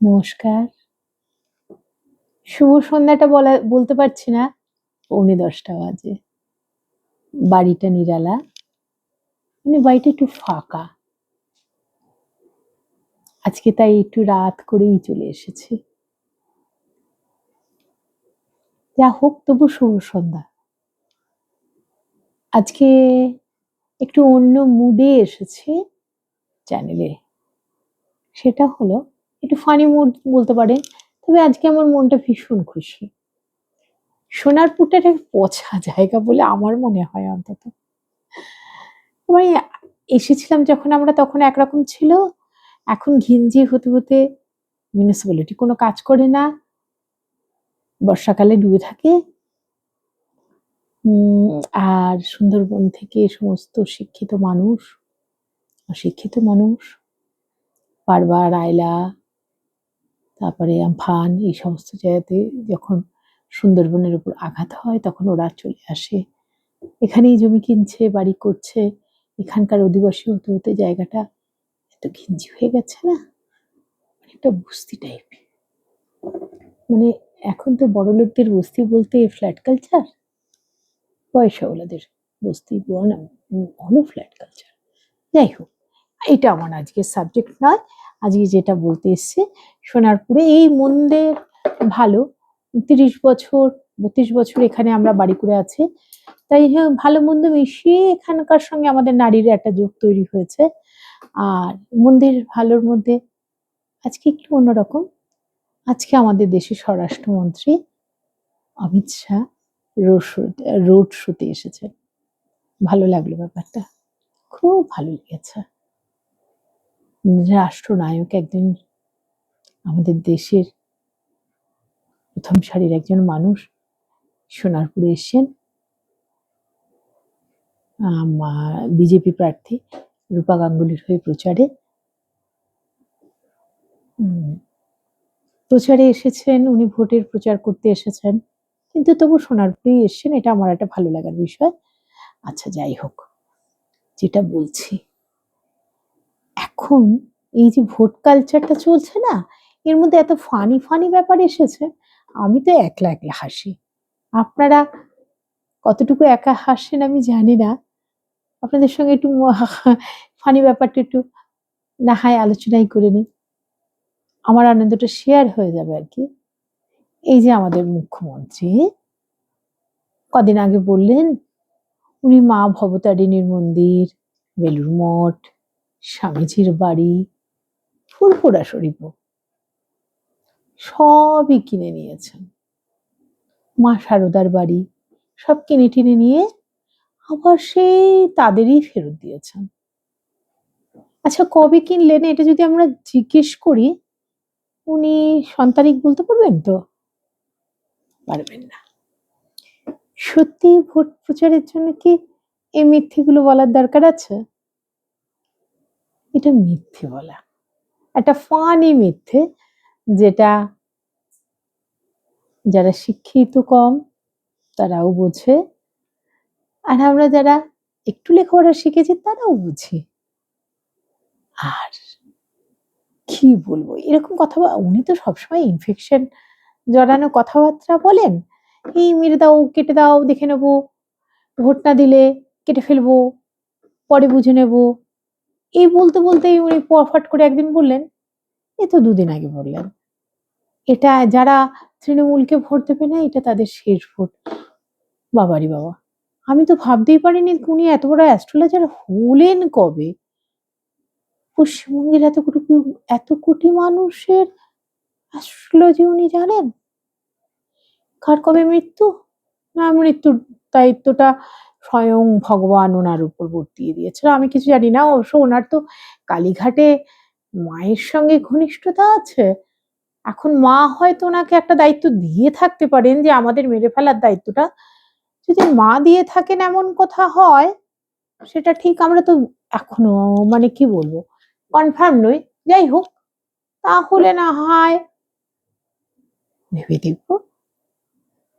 নমস্কার। শুভ সন্ধ্যাটা বলতে পারছি না। 10:45 বাজে। বাড়িটা নিরালা। বাড়িটা একটু ফাঁকা। আজকে তাই একটু রাত করেই চলে এসেছি। যা হোক, তবু শুভ সন্ধ্যা। আজকে একটু অন্য মুডে এসেছি চ্যানেলে। সেটা হলো একটু ফানি মুড বলতে পারেন। তবে আজকে আমার মনটা ভীষণ খুশি। সোনারপুরটা একটা পচা জায়গা বলে আমার মনে হয় অন্তত। মানে এসেছিলাম যখন আমরা, তখন একরকম ছিল। এখন ঘিঞ্জি হতে হতে মিউনিসিপ্যালিটি কোনো কাজ করে না, বর্ষাকালে ডুবে থাকে। আর সুন্দরবন থেকে সমস্ত শিক্ষিত মানুষ, অশিক্ষিত মানুষ, বারবার আয়লা, তারপরে আমফান, এই সমস্ত জায়গাতে যখন সুন্দরবনের উপর আঘাত হয় তখন ওরা চলে আসে, এখানেই জমি কিনছে, বাড়ি করছে। এখানকার অধিবাসী হতে হতে জায়গাটা এত ঘিঞ্জি হয়ে গেছে না, একটা বস্তি টাইপ। মানে এখন তো বড়লোকদের বস্তি বলতে ফ্ল্যাট কালচার, পয়সাওয়ালাদের বস্তি হলো ফ্ল্যাট কালচার। যাই হোক, এটা আমার আজকের সাবজেক্ট নয়। আজকে যেটা বলতে এসছে, সোনারপুরে এই মন্দির ভালো। 30 বছর 32 বছর এখানে আমরা বাড়ি করে আছি, তাই ভালো মন্দ মিশিয়ে এখানকার সঙ্গে আমাদের নারীর একটা যোগ তৈরি হয়েছে। আর মন্দির ভালোর মধ্যে আজকে একটু অন্যরকম। আজকে আমাদের দেশের স্বরাষ্ট্রমন্ত্রী অমিত শাহ রোড শোতে এসেছে। ভালো লাগলো ব্যাপারটা, খুব ভালো লেগেছে। রাষ্ট্রনায়ক একজন, আমাদের দেশের প্রথম সারির একজন মানুষ সোনারপুরে এসেছেন। বিজেপি প্রার্থী রূপা গাঙ্গুলির হয়ে প্রচারে এসেছেন। উনি ভোটের প্রচার করতে এসেছেন, কিন্তু তবু সোনারপুরেই এসেছেন। এটা আমার একটা ভালো লাগার বিষয়। আচ্ছা, যাই হোক, যেটা বলছি, এখন এই যে ভোট কালচারটা চলছে না, এর মধ্যে এত ফানি ফানি ব্যাপার এসেছে। আমি তো একলা একলা হাসি। আপনারা কতটুকু একা হাসেন আমি জানি না। আপনাদের সঙ্গে একটু ফানি ব্যাপারটা একটু না হয় আলোচনাই করে নিই, আমার আনন্দটা শেয়ার হয়ে যাবে আর কি। এই যে আমাদের মুখ্যমন্ত্রী কদিন আগে বললেন উনি মা ভবতারিণীর মন্দির, বেলুড় মঠ, স্বামীজির বাড়ি, ফুরফুরা শরীফ সবই কিনে নিয়েছেন। মা শারদার বাড়ি সব কিনে টিনে নিয়ে আবার সেই তাদেরই ফেরত দিয়েছেন। আচ্ছা, কবে কিনলেন এটা যদি আমরা জিজ্ঞেস করি, উনি সন্তানিক বলতে পারবেন তো? পারবেন না। সত্যি ভোট প্রচারের জন্য কি এই মিথ্যেগুলো বলার দরকার আছে? এটা মিথ্যে বলা, একটা ফানি মিথ্যে, যেটা যারা শিক্ষিত কম তারাও বোঝে, আর আমরা যারা একটু লেখাপড়া শিখেছি তারাও বুঝি। আর কি বলবো, এরকম কথা উনি তো সবসময় ইনফেকশন জড়ানো কথাবার্তা বলেন। এই মেরে দাও, কেটে দাও, দেখে নেবো, ভোট না দিলে কেটে ফেলবো, পরে বুঝে নেব। এই বলতে বলতেই উনি ফট করে একদিন বললেন, এ তো 2 দিন আগে বললেন, এটা যারা তৃণমূলকে ভোট দেবে না এটা তাদের শেষ ভোট। বাবারি বাবা, আমি তো ভাবতেই পারিনি উনি এত বড় অ্যাস্ট্রোলজার হলেন কবে। পশ্চিমবঙ্গের এত কোটি মানুষের অ্যাস্ট্রোলজি উনি জানেন। কার কবে মৃত্যু, না মৃত্যুর দায়িত্বটা স্বয়ং ভগবান ওনার উপর বর্তিয়ে দিয়েছিল। আমি কিছু জানি না। অবশ্য ওনার তো কালীঘাটে মায়ের সঙ্গে ঘনিষ্ঠতা আছে। এখন মা হয়তো ওনাকে একটা দায়িত্ব দিয়ে থাকতে পারেন, যে আমাদের মেরে ফেলার দায়িত্বটা যদি মা দিয়ে থাকেন, এমন কথা হয়, সেটা ঠিক আমরা তো এখনো মানে কি বলবো, কনফার্ম নই। যাই হোক, তাহলে না হয় ভেবে দেখবো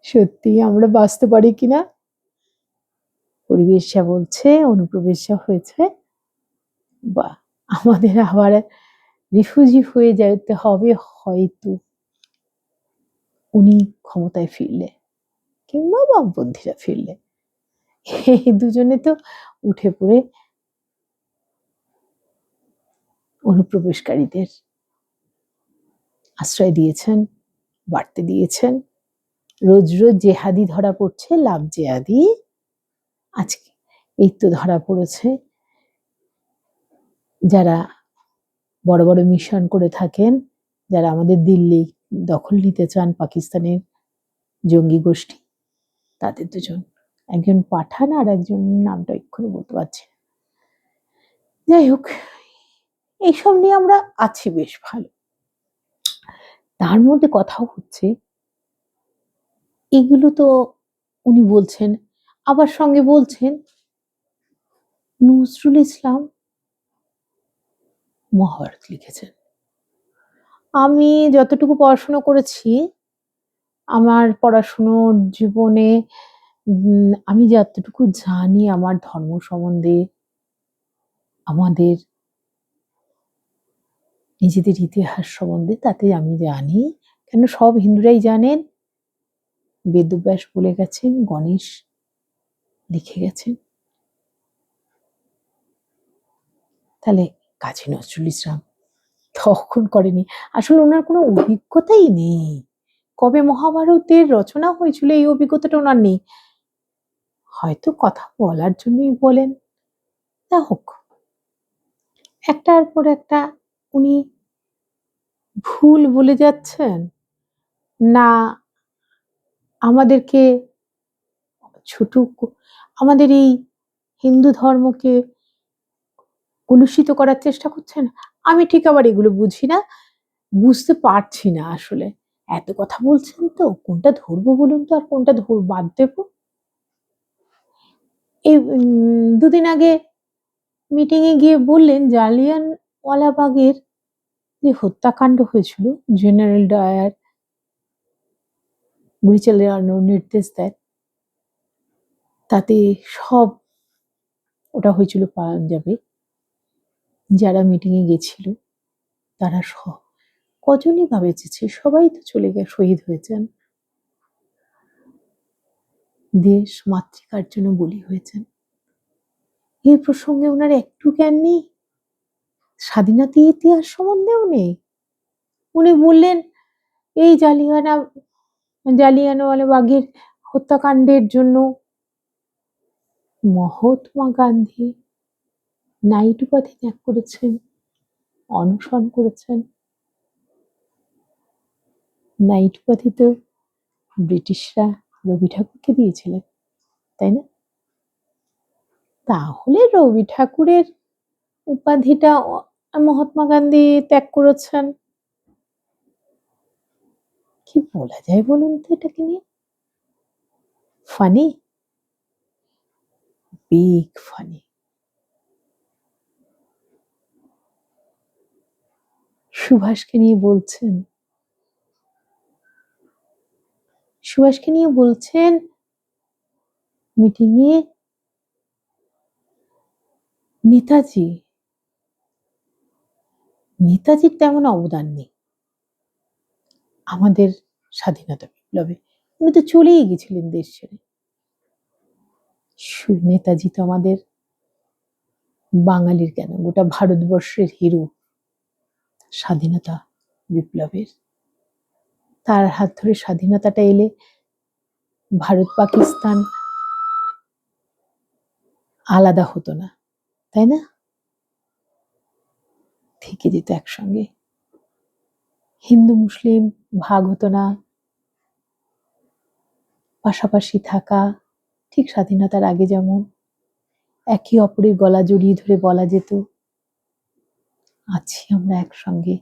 সত্যি আমরা বাঁচতে পারি কিনা। পরিবেশ যা বলছে, অনুপ্রবেশ যা হয়েছে, বা আমাদের আবার রিফিউজি হয়ে যেতে হবে হয়তো উনি ক্ষমতায় ফিরলে, কিংবা বামপন্থীরা ফিরলে। এই দুজনে তো উঠে পড়ে অনুপ্রবেশকারীদের আশ্রয় দিয়েছেন, বাড়তে দিয়েছেন। রোজ রোজ জেহাদি ধরা পড়ছে, লাভ জেহাদি। আজকে এই তো ধরা পড়েছে যারা বড় বড় মিশন করে থাকেন, যারা আমাদের দিল্লি দখল নিতে চান পাকিস্তানের জঙ্গি গোষ্ঠী, তাদের দুজন, একজন পাঠান আর একজন নামটা এক্ষুনি বলতে পারছি না। যাই হোক, এইসব নিয়ে আমরা আছি বেশ ভালো। তার মধ্যে কথা হচ্ছে এগুলো তো উনি বলছেন, আবার সঙ্গে বলছেন নজরুল ইসলাম মহাভারত লিখেছেন। আমি যতটুকু পড়াশোনা করেছি, আমার পড়াশোনার জীবনে আমি যতটুকু জানি আমার ধর্ম সম্বন্ধে, আমাদের নিজেদের ইতিহাস সম্বন্ধে, তাতে আমি জানি, কেন সব হিন্দুরাই জানেন, বেদব্যাস বলে গেছেন, গণেশ লিখে গেছেন। তাহলে কাজী নজরুল ইসলাম তখন করেনি, আসলে ওনার কোনো অভিজ্ঞতাই নেই। কবে মহাভারতের রচনা হয়েছিল এই অভিজ্ঞতাটা ওনার নেই, হয়তো কথা বলার জন্যই বলেন। তা হোক, একটার পর একটা উনি ভুল বলে যাচ্ছেন, না আমাদেরকে ছোট, আমাদের এই হিন্দু ধর্মকে কলুষিত করার চেষ্টা করছেন। আমি ঠিক আবার এগুলো বুঝি না, বুঝতে পারছি না আসলে। এত কথা বলছেন তো, কোনটা ধরবো বলুন তো, আর কোনটা বাদ দেবো। এই দুদিন আগে মিটিং এ গিয়ে বললেন জালিয়ানওয়ালাবাগের যে হত্যাকাণ্ড হয়েছিল, জেনারেল ডায়ার গুলি চালানোর নির্দেশ দেন, তাতে সব, ওটা হয়েছিল পাঞ্জাবে, যারা মিটিং এ গেছিল তারা সব, কজনই বা বেঁচেছে, সবাই তো চলে গিয়ে শহীদ হয়েছেন, দেশ মাতৃকার জন্য বলি হয়েছেন। এই প্রসঙ্গে ওনার একটু জ্ঞান নেই, স্বাধীনতা ইতিহাস সম্বন্ধেও নেই। উনি বললেন এই জালিয়ানওয়ালাবাগের হত্যাকাণ্ডের জন্য মহাত্মা গান্ধী নাইট উপাধি ত্যাগ করেছেন, অনশন করেছেন। নাইট উপাধি তো ব্রিটিশরা রবি ঠাকুরকে দিয়েছিলেন, তাই না? তাহলে রবি ঠাকুরের উপাধিটা মহাত্মা গান্ধী ত্যাগ করেছেন। কি বলা যায় বলুন তো এটাকে নিয়ে? Funny, big funny. সুভাষকে নিয়ে বলছেন, সুভাষকে নিয়ে বলছেন মিটিং এ, নেতাজির তেমন অবদান নেই আমাদের স্বাধীনতা বিপ্লবে, উনি তো চলেই গেছিলেন দেশ ছেড়ে। নেতাজি তো আমাদের বাঙালির কেন, গোটা ভারতবর্ষের হিরো স্বাধীনতা বিপ্লবের। তার হাত ধরে স্বাধীনতাটা এলে ভারত পাকিস্তান আলাদা হতো না, তাই না? থেকে যেত একসঙ্গে, হিন্দু মুসলিম ভাগ হতো না, পাশাপাশি থাকা, ঠিক স্বাধীনতার আগে যেমন একে অপরের গলা জড়িয়ে ধরে বলা যেত আছি আমরা একসঙ্গে,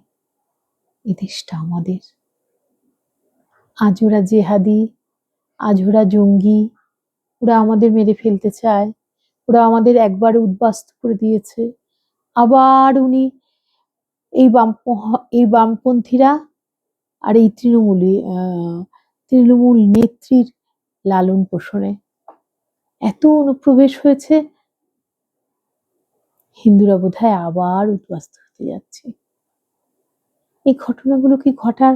এ দেশটা আমাদের। আজ ওরা জেহাদি, আজ ওরা জঙ্গি, ওরা আমাদের মেরে ফেলতে চায়, ওরা আমাদের একবার উদ্বাস্তু করে দিয়েছে, আবার উনি এই বামপন্থীরা আর এই তৃণমূল নেত্রীর লালন পোষণে এত অনুপ্রবেশ হয়েছে, হিন্দুরা বোধহয় আবার উদ্বাস্তু হতে যাচ্ছে। এই ঘটনাগুলো কি ঘটার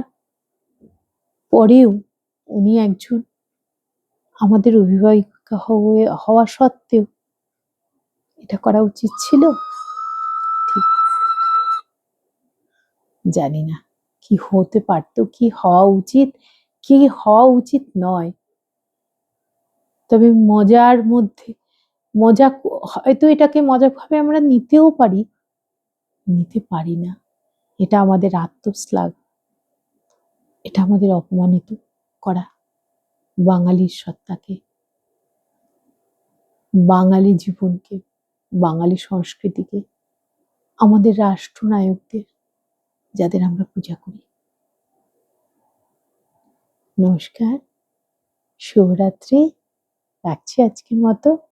পরেও উনি একজন আমাদের অভিভাবিকা হওয়া সত্ত্বেও এটা করা উচিত ছিল? ঠিক জানি না কি হতে পারতো, কি হওয়া উচিত, কি হওয়া উচিত নয়। তবে মজার মধ্যে হয়তো এটাকে মজা ভাবে আমরা নিতেও পারি, নিতে পারি না। এটা আমাদের আত্মশ্লাঘ, এটা আমাদের অপমানিত করা বাঙালির সত্তাকে, বাঙালি জীবনকে, বাঙালি সংস্কৃতিকে, আমাদের রাষ্ট্রনায়কদের, যাদের আমরা পূজা করি। নমস্কার, শুভরাত্রি, রাখছি আজকের মতো।